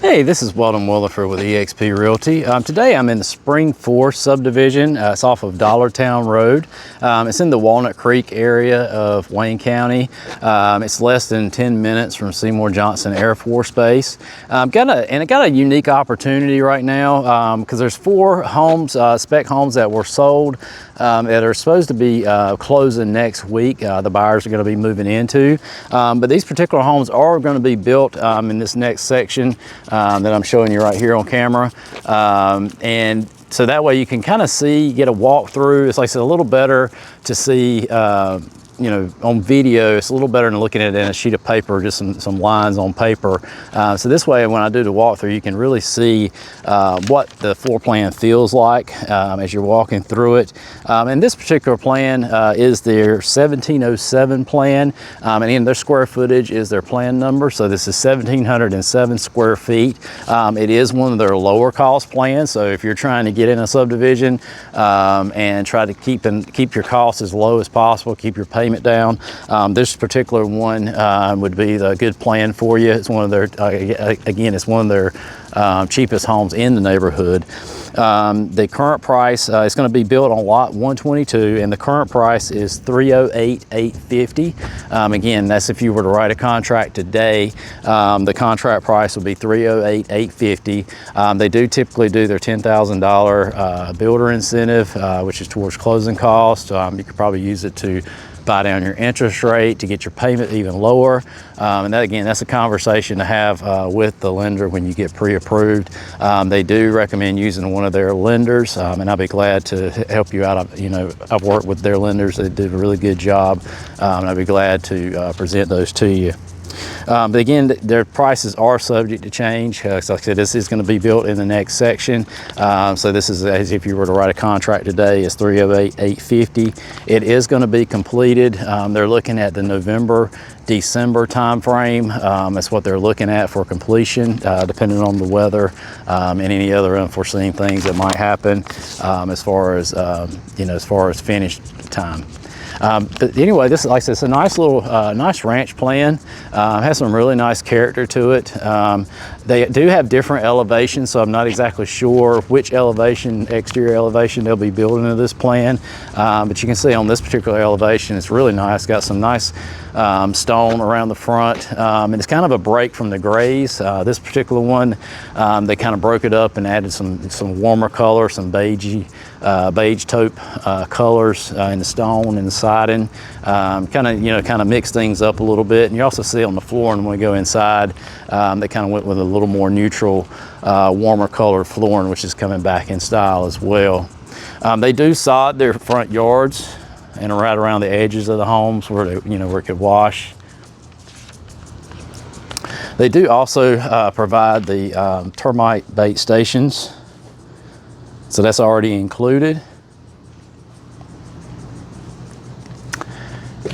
Hey, this is Weldon Williford with eXp Realty. Today I'm in the Spring 4 subdivision. It's off of Dollartown Road. It's in the Walnut Creek area of Wayne County. It's less than 10 minutes from Seymour Johnson Air Force Base. It got a unique opportunity right now because there's 4 homes, spec homes that were sold that are supposed to be closing next week. The buyers are going to be moving into. But these particular homes are going to be built in this next section that I'm showing you right here on camera. And so that way you can kind of see, get a walk through. It's like I said, a little better to see, you know, on video. It's a little better than looking at it in a sheet of paper, just some lines on paper. So this way, when I do the walkthrough, you can really see what the floor plan feels like as you're walking through it. And this particular plan is their 1707 plan. And again, their square footage is their plan number. So this is 1,707 square feet. It is one of their lower cost plans. So if you're trying to get in a subdivision and try to keep your costs as low as possible, keep your payment down, this particular one would be the good plan for you. It's one of their, again, it's one of their cheapest homes in the neighborhood. The current price is going to be built on lot 122, and the current price is $308,850. Again, that's if you were to write a contract today. The contract price will be $308,850. They do typically do their $10,000 builder incentive, which is towards closing costs. You could probably use it to buy down your interest rate to get your payment even lower. And that, again, that's a conversation to have with the lender when you get pre-approved. They do recommend using one of their lenders, and I'll be glad to help you out. You know, I've worked with their lenders. They did a really good job, and I'll be glad to present those to you. But again, their prices are subject to change. So like I said, this is going to be built in the next section. So this is as if you were to write a contract today. It's $308,850. It is going to be completed. They're looking at the November, December time frame. That's what they're looking at for completion, depending on the weather and any other unforeseen things that might happen as far as you know, as far as finished time. But anyway, this is, like I said, it's a nice little, nice ranch plan. Has some really nice character to it. They do have different elevations, so I'm not exactly sure which elevation, exterior elevation, they'll be building into this plan. But you can see on this particular elevation, it's really nice. Got some nice stone around the front, and it's kind of a break from the grays. This particular one, they kind of broke it up and added some warmer color, some beige taupe colors in the stone and the siding. Kind of mix things up a little bit. And you also see on the floor, and when we go inside, they kind of went with a little more neutral, warmer colored flooring, which is coming back in style as well. They do sod their front yards and right around the edges of the homes where they, where it could wash. They do also provide the termite bait stations, so that's already included.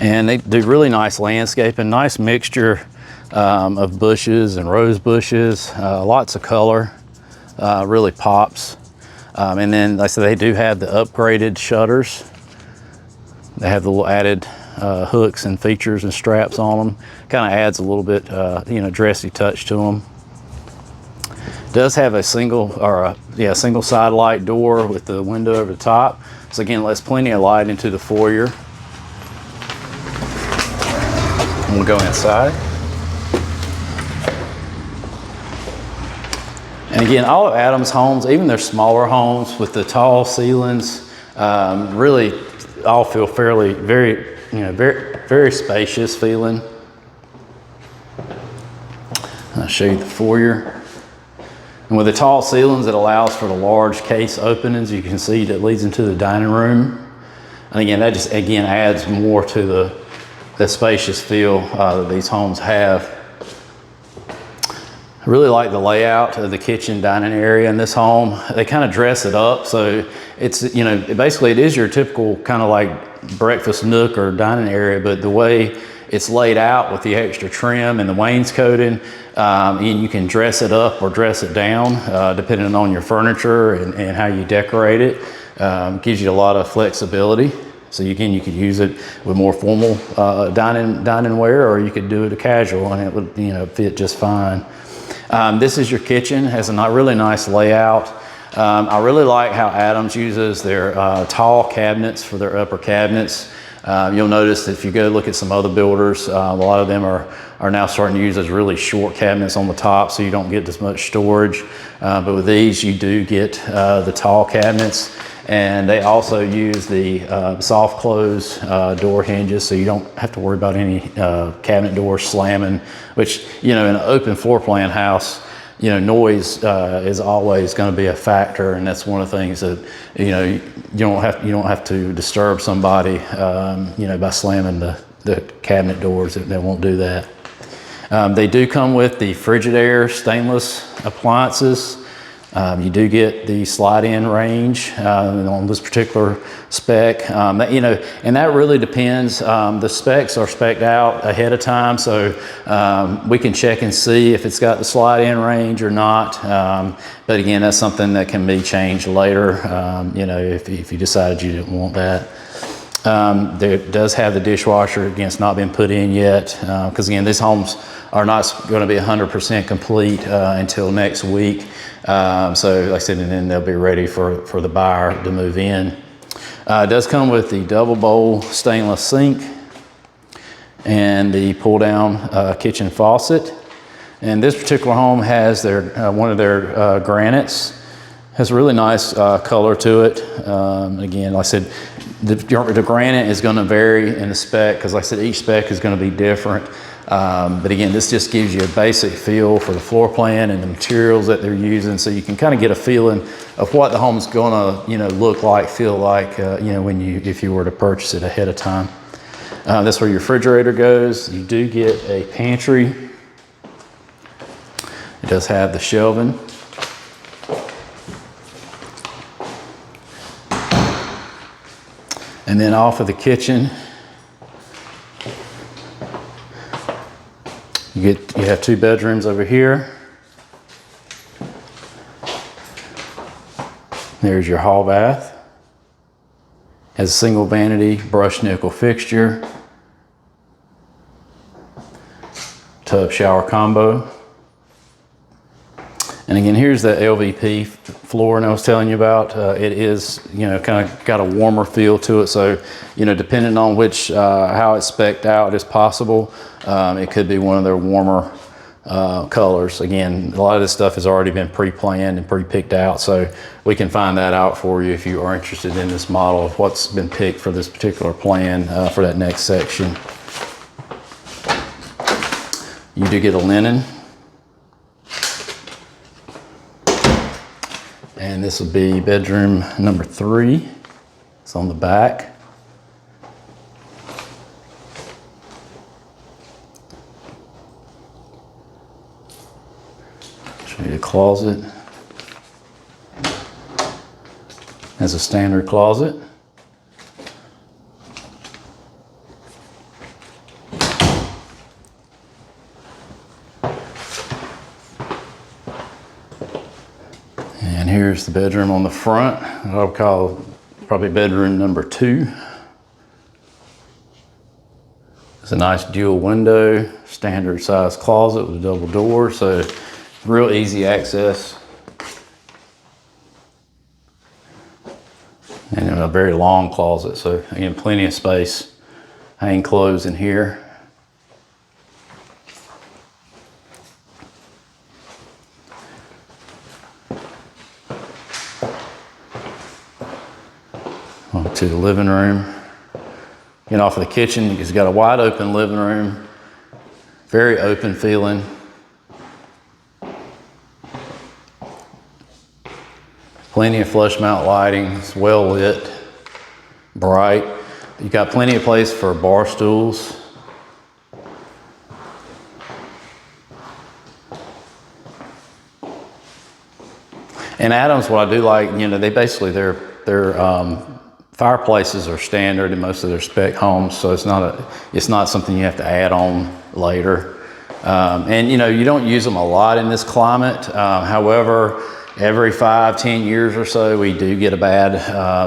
And they do really nice landscaping, nice mixture of bushes and rose bushes, lots of color, really pops. And then, like I said, they do have the upgraded shutters. They have the little added hooks and features and straps on them. Kind of adds a little bit, dressy touch to them. Does have a single side light door with the window over the top. So again, lets plenty of light into the foyer. And we'll go inside. And again, all of Adams' homes, even their smaller homes with the tall ceilings, really all feel very spacious feeling. I'll show you the foyer. And with the tall ceilings, it allows for the large case openings. You can see that leads into the dining room. And again, that just adds more to the spacious feel that these homes have. I really like the layout of the kitchen dining area in this home. They kind of dress it up, so it's, basically it is your typical kind of like breakfast nook or dining area, but the way it's laid out with the extra trim and the wainscoting, and you can dress it up or dress it down depending on your furniture and how you decorate it. Gives you a lot of flexibility. So you could use it with more formal dining wear, or you could do it a casual and it would fit just fine. This is your kitchen. It has a really nice layout. I really like how Adams uses their tall cabinets for their upper cabinets. You'll notice that if you go look at some other builders, a lot of them are now starting to use those really short cabinets on the top, so you don't get as much storage. But with these, you do get the tall cabinets. And they also use the soft close door hinges, so you don't have to worry about any cabinet doors slamming, which, you know, in an open floor plan house, you know, noise is always going to be a factor, and that's one of the things that, you know, you don't have to disturb somebody, you know, by slamming the cabinet doors. They won't do that. They do come with the Frigidaire stainless appliances. You do get the slide-in range on this particular spec. You know, and that really depends. The specs are spec'd out ahead of time, so we can check and see if it's got the slide-in range or not. But again, that's something that can be changed later, you know, if you decided you didn't want that. There does have the dishwasher. Again, it's not been put in yet, because again, these homes are not going to be 100% complete until next week. So like I said, and then they'll be ready for the buyer to move in. It does come with the double bowl stainless sink and the pull down kitchen faucet. And this particular home has their one of their granites. Has a really nice color to it. Again, like I said, the granite is going to vary in the spec, because like I said, each spec is going to be different. But again, this just gives you a basic feel for the floor plan and the materials that they're using, so you can kind of get a feeling of what the home's going to, you know, look like, feel like, you know, if you were to purchase it ahead of time. That's where your refrigerator goes. You do get a pantry. It does have the shelving. And then off of the kitchen, you have 2 bedrooms over here. There's your hall bath. Has a single vanity brushed nickel fixture. Tub shower combo. And again, here's the LVP floor I was telling you about. It is, you know, kind of got a warmer feel to it. So, you know, depending on which, how it's spec'd out as possible, it could be one of their warmer colors. Again, a lot of this stuff has already been pre-planned and pre-picked out. So we can find that out for you if you are interested in this model of what's been picked for this particular plan for that next section. You do get a linen. And this will be bedroom number 3. It's on the back. Show you the closet. Has a standard closet. And here's the bedroom on the front. I would call probably bedroom number 2. It's a nice dual window, standard size closet with a double door, so real easy access. And a very long closet, so again, plenty of space. Hang clothes in here. On to the living room. Getting off of the kitchen, it's got a wide open living room. Very open feeling. Plenty of flush mount lighting. It's well lit, bright. You got plenty of place for bar stools. And Adams, what I do like, you know, they basically their fireplaces are standard in most of their spec homes, so it's not something you have to add on later. And you know, you don't use them a lot in this climate. However, every 5-10 years or so, we do get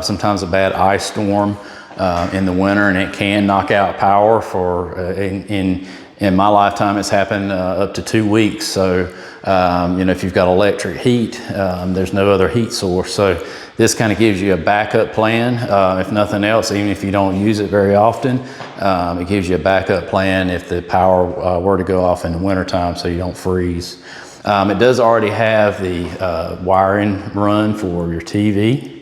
sometimes a bad ice storm in the winter, and it can knock out power for in my lifetime. It's happened up to 2 weeks. So You know, if you've got electric heat, there's no other heat source. So this kind of gives you a backup plan. If nothing else, even if you don't use it very often, it gives you a backup plan if the power were to go off in the wintertime so you don't freeze. It does already have the wiring run for your TV.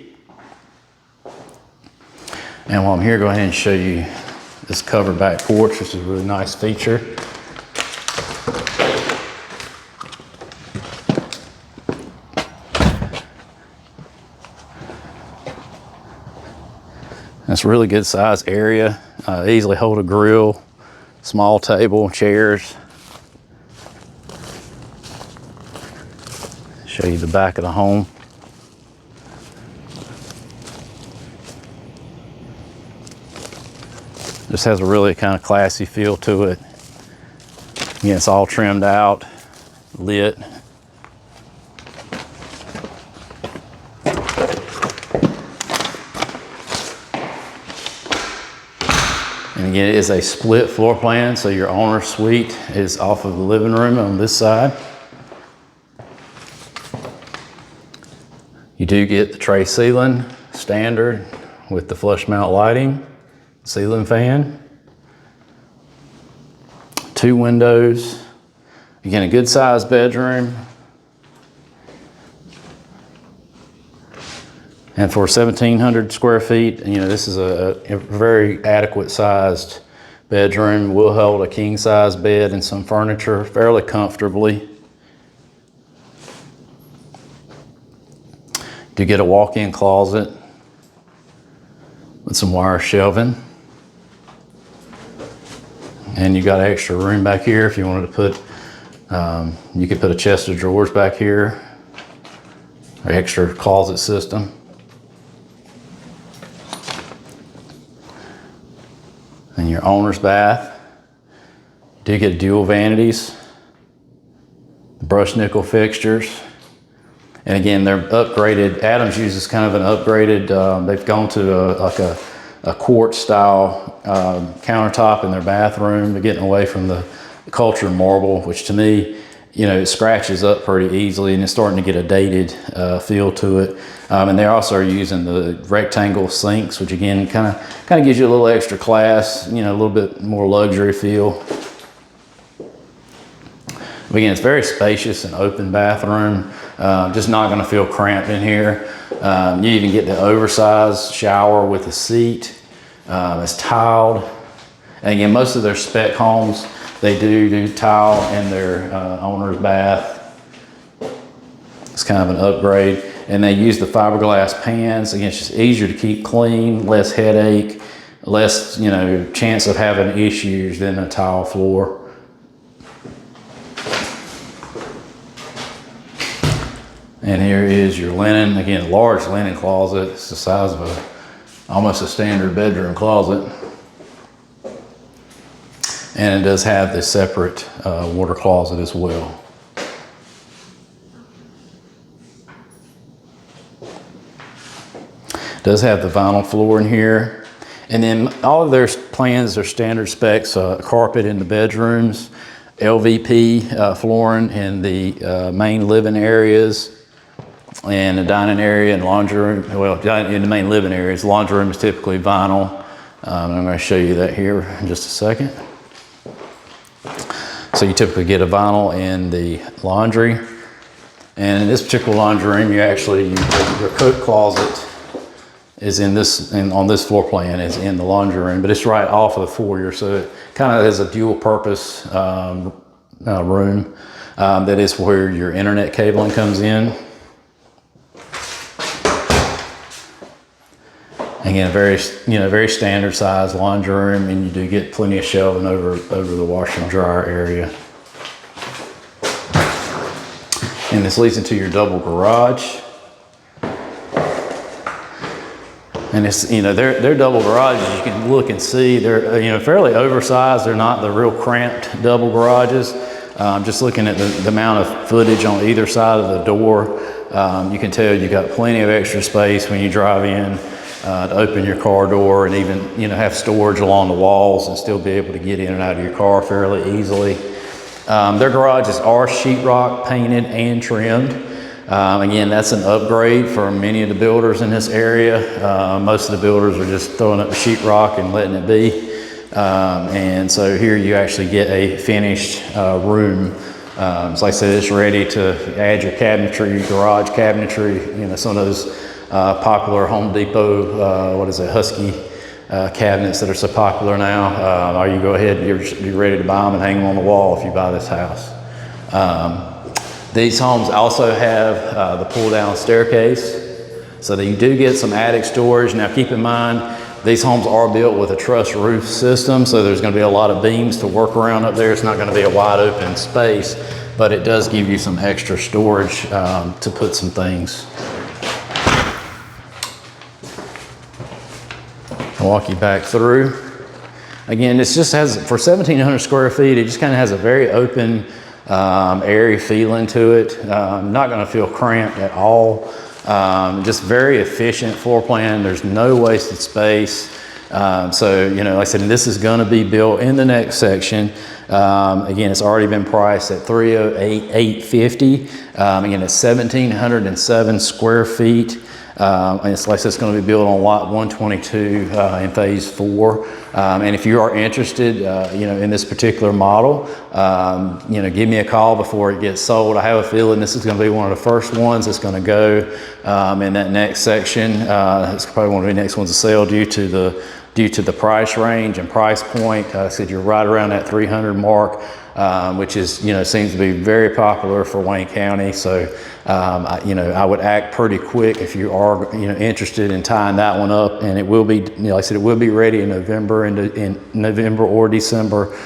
And while I'm here, go ahead and show you this covered back porch, which is a really nice feature. It's a really good size area. Easily hold a grill, small table, chairs. Show you the back of the home. Just has a really kind of classy feel to it. Again, it's all trimmed out, lit. And again, it is a split floor plan, so your owner's suite is off of the living room on this side. You do get the tray ceiling, standard, with the flush mount lighting, ceiling fan, 2 windows. Again, a good sized bedroom. And for 1,700 square feet, you know, this is a very adequate sized bedroom. Will hold a king size bed and some furniture fairly comfortably. You get a walk-in closet with some wire shelving. And you got extra room back here if you wanted to put, you could put a chest of drawers back here, an extra closet system. And your owner's bath. You do get dual vanities, brushed nickel fixtures. And again, they're upgraded. Adams uses kind of an upgraded, they've gone to a quartz style countertop in their bathroom. They're getting away from the cultured marble, which to me, you know, it scratches up pretty easily and it's starting to get a dated feel to it. And they also are using the rectangle sinks, which again, kind of gives you a little extra class, you know, a little bit more luxury feel. But again, it's very spacious and open bathroom. Just not gonna feel cramped in here. You even get the oversized shower with a seat. It's tiled. And again, most of their spec homes, they do tile in their owner's bath. It's kind of an upgrade. And they use the fiberglass pans. Again, it's just easier to keep clean, less headache, less, you know, chance of having issues than a tile floor. And here is your linen. Again, large linen closet. It's the size of almost a standard bedroom closet. And it does have this separate water closet as well. It does have the vinyl floor in here. And then all of their plans are standard specs, carpet in the bedrooms, LVP flooring in the main living areas, and the dining area and laundry room. Well, in the main living areas, laundry room is typically vinyl. I'm going to show you that here in just a second. So you typically get a vinyl in the laundry. And in this particular laundry room, your coat closet is on this floor plan is in the laundry room, but it's right off of the foyer. So it kind of has a dual purpose room. That is where your internet cabling comes in. Again, very standard size laundry room, and you do get plenty of shelving over the washer and dryer area. And this leads into your double garage. And it's, you know, they're double garages. You can look and see they're, you know, fairly oversized. They're not the real cramped double garages. Just looking at the amount of footage on either side of the door, you can tell you got plenty of extra space when you drive in. To open your car door and even, you know, have storage along the walls and still be able to get in and out of your car fairly easily. Their garages are sheetrock painted and trimmed. Again, that's an upgrade for many of the builders in this area. Most of the builders are just throwing up the sheetrock and letting it be. And so here you actually get a finished room. So like I said, it's ready to add your cabinetry, garage cabinetry, you know, some of those popular Home Depot, Husky cabinets that are so popular now. Or you go ahead and you're ready to buy them and hang them on the wall if you buy this house. These homes also have the pull down staircase, so that you do get some attic storage. Now keep in mind, these homes are built with a truss roof system, so there's going to be a lot of beams to work around up there. It's not going to be a wide open space, but it does give you some extra storage to put some things. I'll walk you back through. Again, this just has, for 1,700 square feet, it just kind of has a very open, airy feeling to it. Not going to feel cramped at all. Just very efficient floor plan. There's no wasted space. So, you know, like I said, this is going to be built in the next section. Again, it's already been priced at $308,850. Again, it's 1,707 square feet. And it's like it's going to be built on lot 122 in phase 4. And if you are interested, you know, in this particular model, you know, give me a call before it gets sold. I have a feeling this is going to be one of the first ones that's going to go in that next section. It's probably one of the next ones to sell due to the price range and price point. I said you're right around that 300 mark. Which is, you know, seems to be very popular for Wayne County. So, you know, I would act pretty quick if you are, you know, interested in tying that one up. And it will be, you know, like I said, it will be ready in November or December,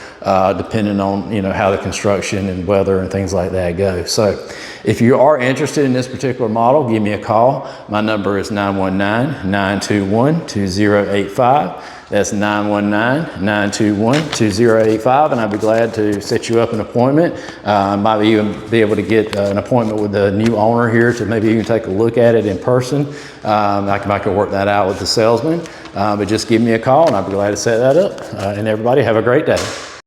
depending on, you know, how the construction and weather and things like that go. So if you are interested in this particular model, give me a call. My number is 919-921-2085. That's 919-921-2085, and I'd be glad to set you up an appointment. Might even be able to get an appointment with the new owner here to maybe even take a look at it in person. I can work that out with the salesman, but just give me a call and I'd be glad to set that up. And everybody have a great day.